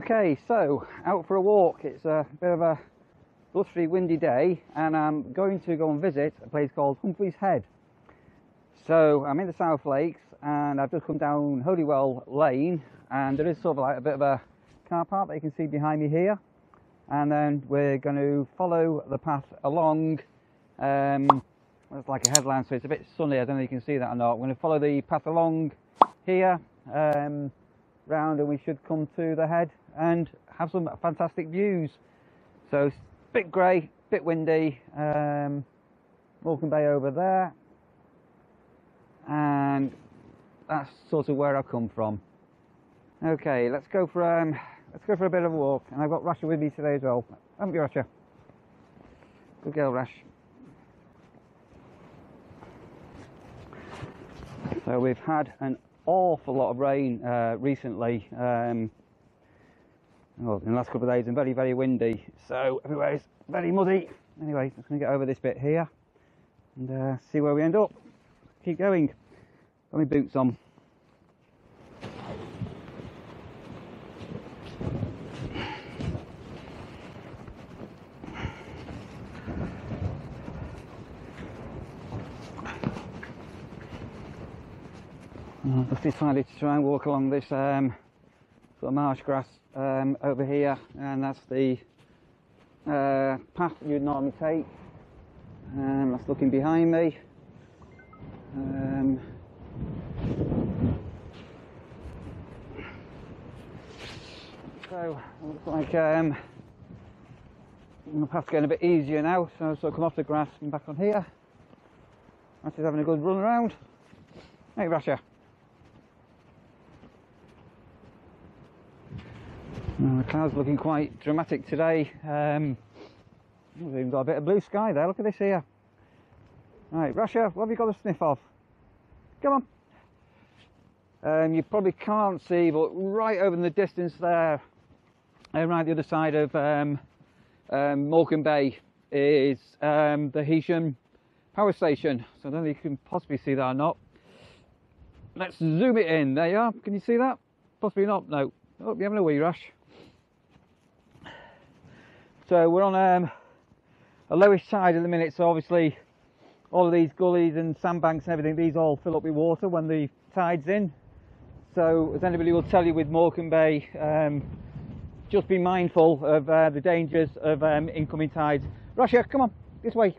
Okay, so out for a walk. It's a bit of a blustery, windy day, and I'm going to go and visit a place called Humphrey Head. So I'm in the South Lakes, and I've just come down Holywell Lane, and there is sort of like a bit of a car park that you can see behind me here. And then we're going to follow the path along. It's like a headland, so it's a bit sunny. I don't know if you can see that or not. We're going to follow the path along here. Round, and we should come to the head and have some fantastic views. So it's a bit grey, bit windy. Morecambe Bay over there, and that's sort of where I come from. Okay, let's go for a bit of a walk, and I've got Rasha with me today as well. Haven't you, Rasha? Good girl, Rash. So we've had an awful lot of rain recently, well, in the last couple of days, and very, very windy, so everywhere is very muddy. Anyway, I'm just going to get over this bit here and see where we end up. Keep going. Got my boots on. I've just decided to try and walk along this sort of marsh grass over here, and that's the path you'd normally take. That's looking behind me. So it looks like the path's getting a bit easier now, so I'll sort of come off the grass and back on here. That's just having a good run around. Hey, Rasha. The clouds are looking quite dramatic today. We've even got a bit of blue sky there. Look at this here. Right, Rasha, what have you got a sniff of? Come on. You probably can't see, but right over in the distance there, right the other side of Morecambe Bay, is the Heysham power station. So I don't know if you can possibly see that or not. Let's zoom it in. There you are. Can you see that? Possibly not. No. Oh, you're having a wee, Rash. So we're on a lowish tide at the minute, so obviously all of these gullies and sandbanks and everything, these all fill up with water when the tide's in. So as anybody will tell you with Morecambe Bay, just be mindful of the dangers of incoming tides. Rasha, come on, this way.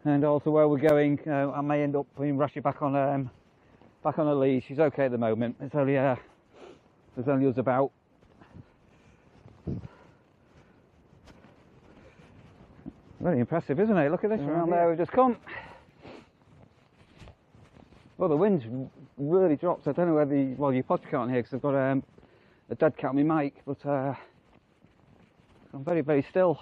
And also where we're going, I may end up putting Rasha back on a leash. She's okay at the moment. There's only us about. Very impressive, isn't it? Look at this around there we've just come. Well, the wind's really dropped. I don't know whether you probably can't hear because I've got a dead cat on my mic, but I'm very, very still.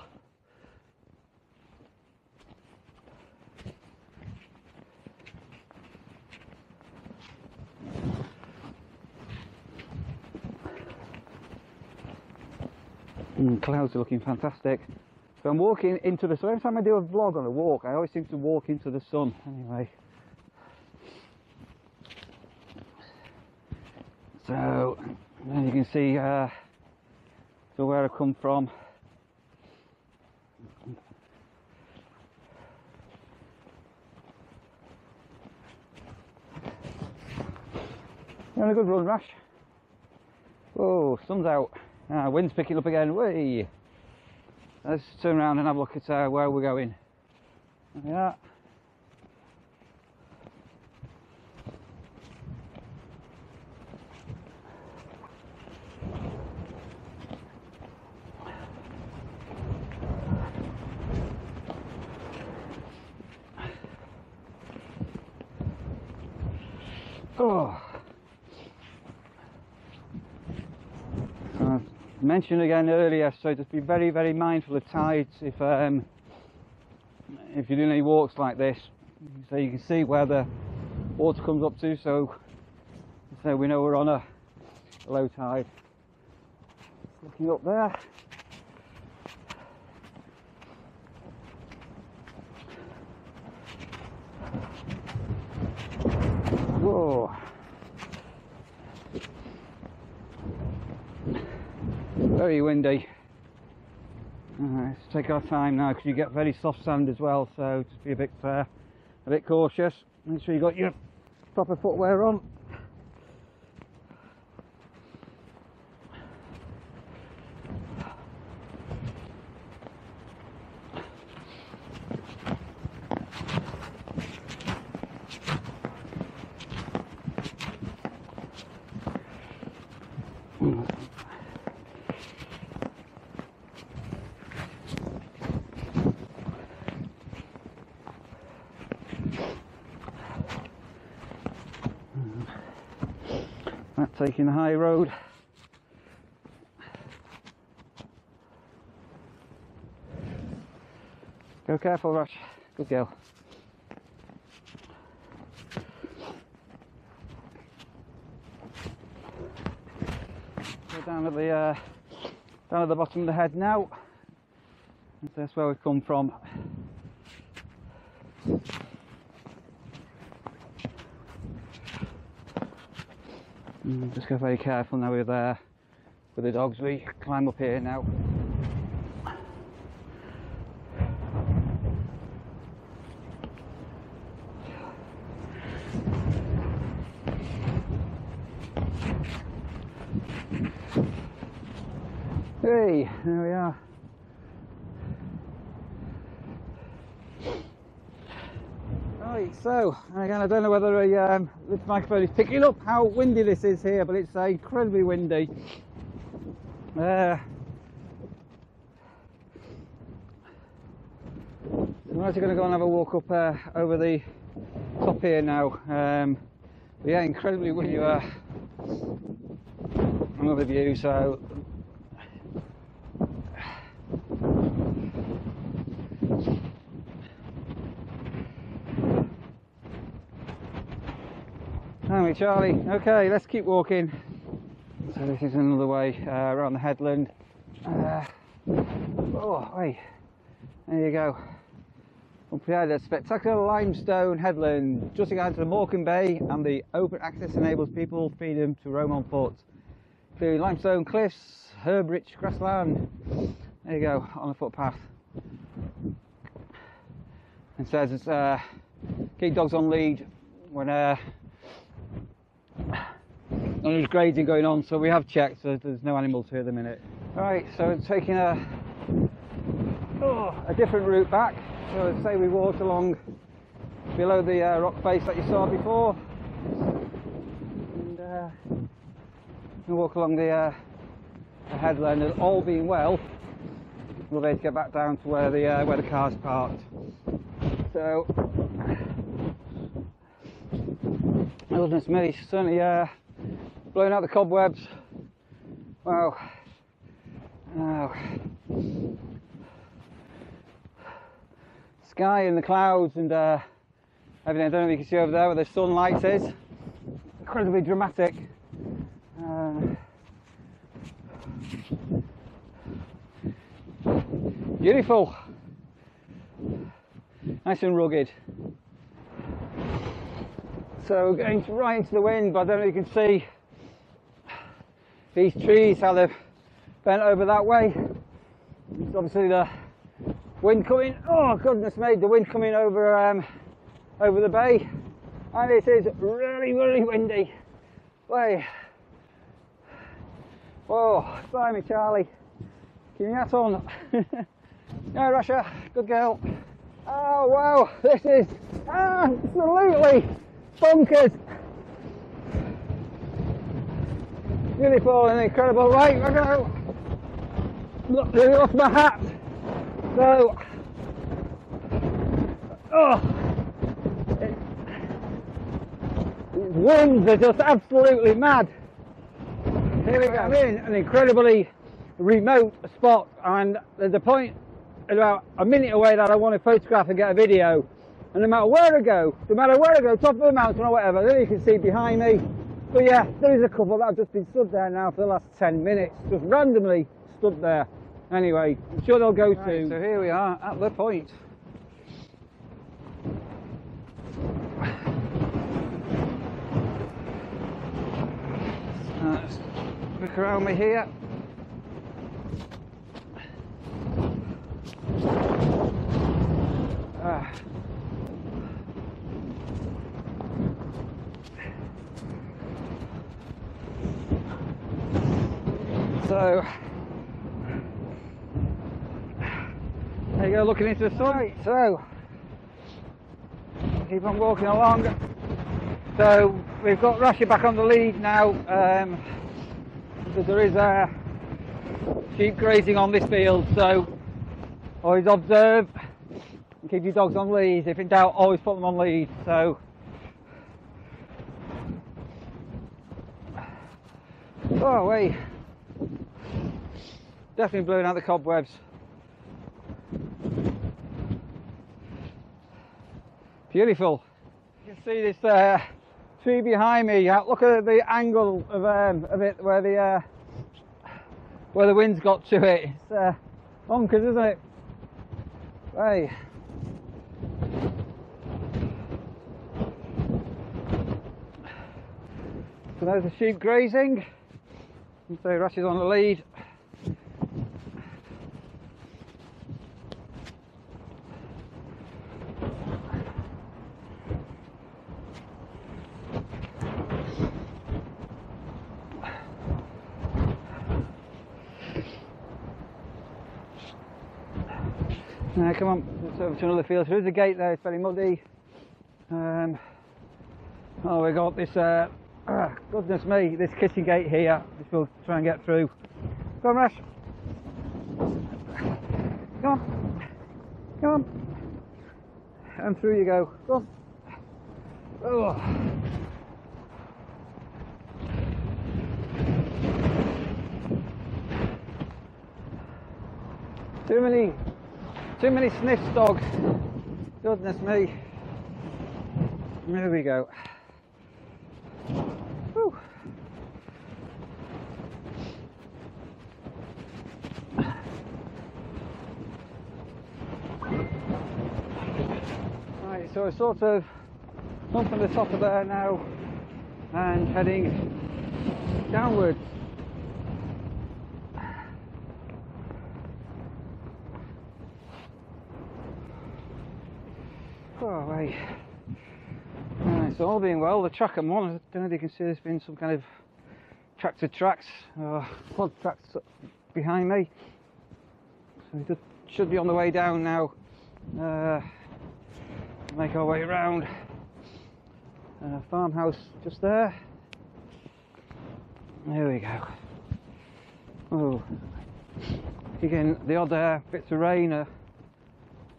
Clouds are looking fantastic. So I'm walking into the sun. Every time I do a vlog on a walk, I always seem to walk into the sun. Anyway. So, then you can see so where I come from. You're on a good run, Rash. Oh, sun's out. Wind's picking up again. Whee! Let's turn around and have a look at where we're going. There we are. Oh. Mentioned again earlier, so just be very, very mindful of tides if you're doing any walks like this, so you can see where the water comes up to, so we know we're on a low tide. Looking up there. Whoa. very windy. Let's take our time now because you get very soft sand as well, so just be a bit cautious. Make sure you got your proper footwear on. That's taking the high road. Go careful, Rush. Good girl. We're down at the bottom of the head now. That's where we've come from. Just go very careful now with the dogs. We climb up here now. Hey, there we are. Right, so again, I don't know whether this microphone is picking up how windy this is here, but it's incredibly windy. I'm actually going to go and have a walk up over the top here now. But yeah, incredibly windy another view. So Hi Charlie. Okay, let's keep walking. So this is another way around the headland. Oh, hey, there you go. Humphrey Head, a spectacular limestone headland jutting out to the Morecambe Bay, and the open access enables people freedom to roam on foot. Including limestone cliffs, herb-rich grassland. There you go, on a footpath. It says it's keep dogs on lead when there's grazing going on, so we have checked, so there's no animals here at the minute. Right, so it's taking a different route back. So let's say we walked along below the rock face that you saw before, and we walk along the headland, and all being well, we'll be able to get back down to where the car's parked. So, goodness me, certainly blowing out the cobwebs. Wow. Wow. Sky and the clouds and everything. I don't know if you can see over there where the sunlight is. Incredibly dramatic. Beautiful. Nice and rugged. So we're going right into the wind, but I don't know if you can see these trees, how they've bent over that way. It's obviously the wind coming, oh goodness me, the wind coming over over the bay, and it is really, really windy. Way. Whoa, blimey Charlie, keep your hat on. No, Russia, good girl. Oh wow, this is absolutely bonkers. Beautiful and incredible. Right, I go. Look, I lost my hat. So, these winds are just absolutely mad. Here we go. I'm in an incredibly remote spot, and there's a point about a minute away that I want to photograph and get a video. And no matter where I go, top of the mountain or whatever, then you can see behind me. But yeah, there is a couple that have just been stood there now for the last 10 minutes, just randomly stood there. Anyway, I'm sure they'll go soon. So here we are at the point. Let's look around me here. So there you go, looking into the sun. Right, so keep on walking along. So we've got Rasher back on the lead now, because there is sheep grazing on this field, so always observe and keep your dogs on lead. If in doubt, always put them on lead. So oh wait, definitely blowing out the cobwebs. Beautiful. You can see this tree behind me. Look at the angle of it, where the wind's got to it. It's bonkers, isn't it? Hey. So there's the sheep grazing. And so Rasher's on the lead. Now come on, let's over to another field. So there's a gate there, it's very muddy. Oh, we got this, goodness me, this kitchen gate here, which we'll try and get through. Come on, Rash. Come on. Come on. And through you go. Go on. Oh. Too many sniffs, dog. Goodness me. There we go. Whew. Right, so we're sort of come from the top of there now and heading downwards. Oh, right. So all being well, the track I'm on, I don't know if you can see there's been some kind of tractor tracks, quad tracks behind me. So we just should be on the way down now. Make our way around. Farmhouse just there. There we go. Oh, again, the odd bits of rain,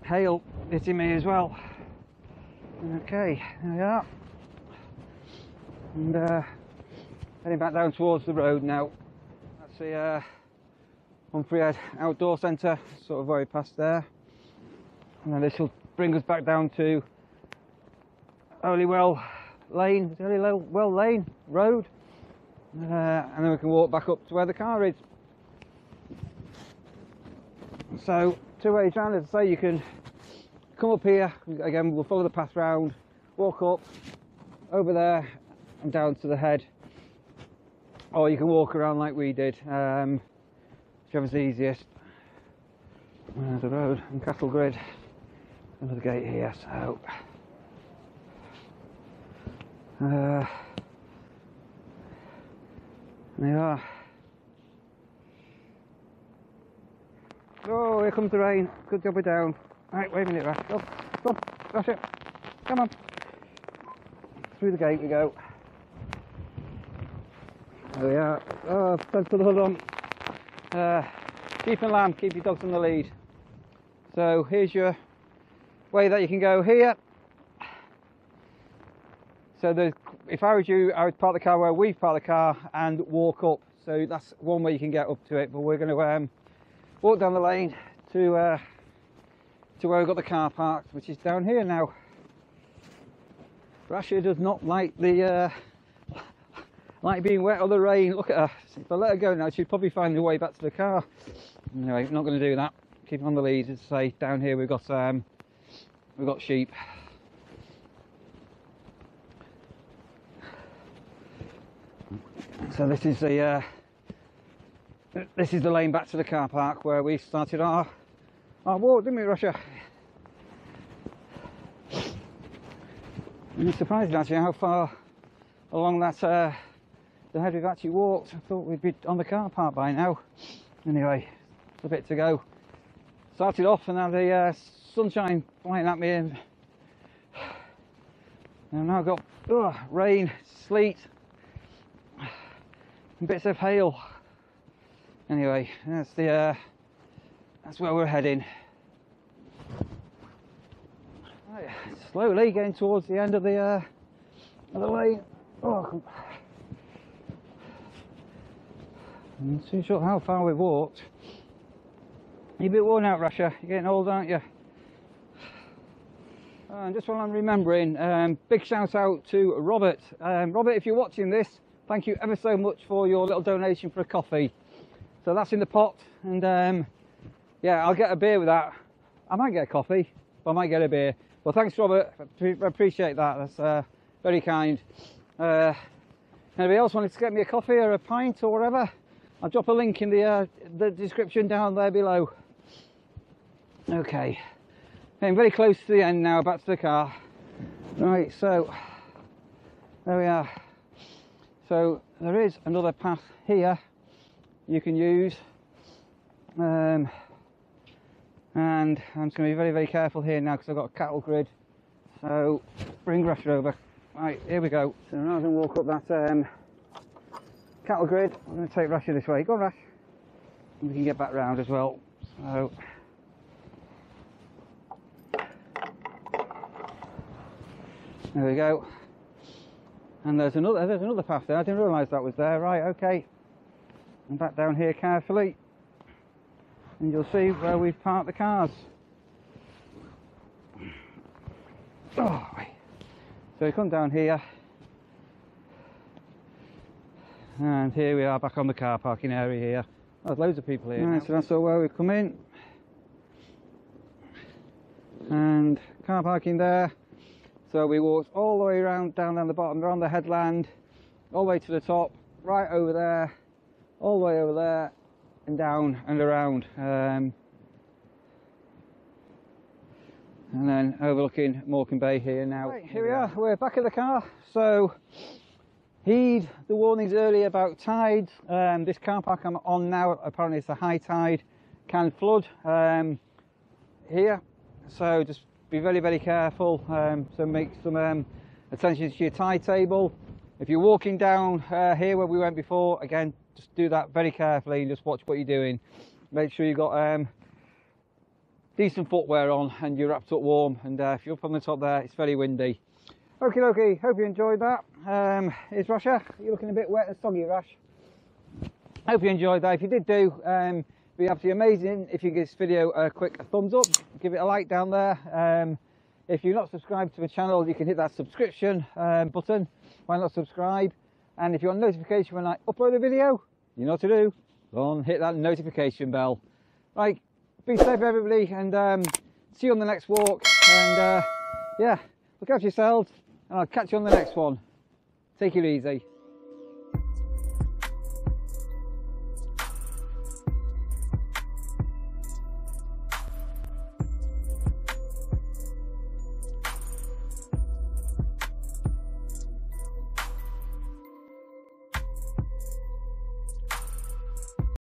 hail hitting me as well. Okay, there we are. And heading back down towards the road now. That's the Humphrey Head Outdoor Centre, sort of where we passed there. And then this will bring us back down to Holywell Lane, Holywell Lane Road. And then we can walk back up to where the car is. So, two ways round, as I say, you can come up here, again we'll follow the path round, walk up, over there and down to the head, or you can walk around like we did, whichever's easiest. There's the road and cattle grid, another gate here, so there you are. Oh, here comes the rain, good job we're down. Right, wait a minute, Rash. Come on, Rash it. Come on. Through the gate we go. There we are. Oh, time to put the hood on. Sheep and lamb, keep your dogs on the lead. So here's your way that you can go here. So if I was you, I would park the car where we've parked the car and walk up. So that's one way you can get up to it. But we're going to walk down the lane to where we've got the car parked, which is down here now. Rasher does not like the like being wet or the rain. Look at her. If I let her go now, she'd probably find the way back to the car. Anyway, not going to do that. Keep on the lead. As I say, down here we've got sheep. So this is the lane back to the car park where we started our walk, didn't we, Rasher? And it's surprising actually how far along that the head we've actually walked. I thought we'd be on the car park by now. Anyway, a bit to go. Started off and had the sunshine flying at me, and I've now got rain, sleet, and bits of hail. Anyway, that's where we're heading. Right, slowly getting towards the end of the lane. Oh, I'm not too sure how far we've walked. You're a bit worn out, Rasher. You're getting old, aren't you? And just while I'm remembering, big shout out to Robert. Robert, if you're watching this, thank you ever so much for your little donation for a coffee. So that's in the pot, and yeah, I'll get a beer with that. I might get a coffee, but I might get a beer. Well, thanks, Robert. I appreciate that. That's very kind. Anybody else wanted to get me a coffee or a pint or whatever? I'll drop a link in the description down there below. Okay, getting very close to the end now, back to the car. Right, so there we are. So there is another path here you can use, and I'm just going to be very, very careful here now because I've got a cattle grid. So bring Rasher over. Right, here we go. So rather than walk up that cattle grid, I'm going to take Rasher this way. Go on, Rash. We can get back round as well. So there we go. And there's another path there. I didn't realise that was there. Right, okay. And back down here carefully, and you'll see where we've parked the cars. Oh, so we come down here, and here we are back on the car parking area here. There's loads of people here. Right, so that's all where we've come in, and car parking there. So we walked all the way around, down the bottom, around the headland, all the way to the top, right over there, all the way over there, and down and around. And then overlooking Morecambe Bay here now. Right, here we are, we're back at the car. So, heed the warnings earlier about tides. This car park I'm on now, apparently it's a high tide, can flood here. So just be very, very careful. So make some attention to your tide table. If you're walking down here where we went before, again, just do that very carefully and just watch what you're doing. Make sure you've got decent footwear on and you're wrapped up warm, and if you're up on the top there, it's very windy. Okay, hope you enjoyed that. Here's Rasher. You're looking a bit wet and soggy, Rash. Hope you enjoyed that. If you did do, it'd be absolutely amazing if you give this video a quick thumbs up, give it a like down there. If you're not subscribed to the channel, you can hit that subscription button. Why not subscribe? And if you want a notification when I upload a video, you know what to do. Go on, hit that notification bell. Right, be safe everybody, and see you on the next walk. And yeah, look after yourselves, and I'll catch you on the next one. Take it easy.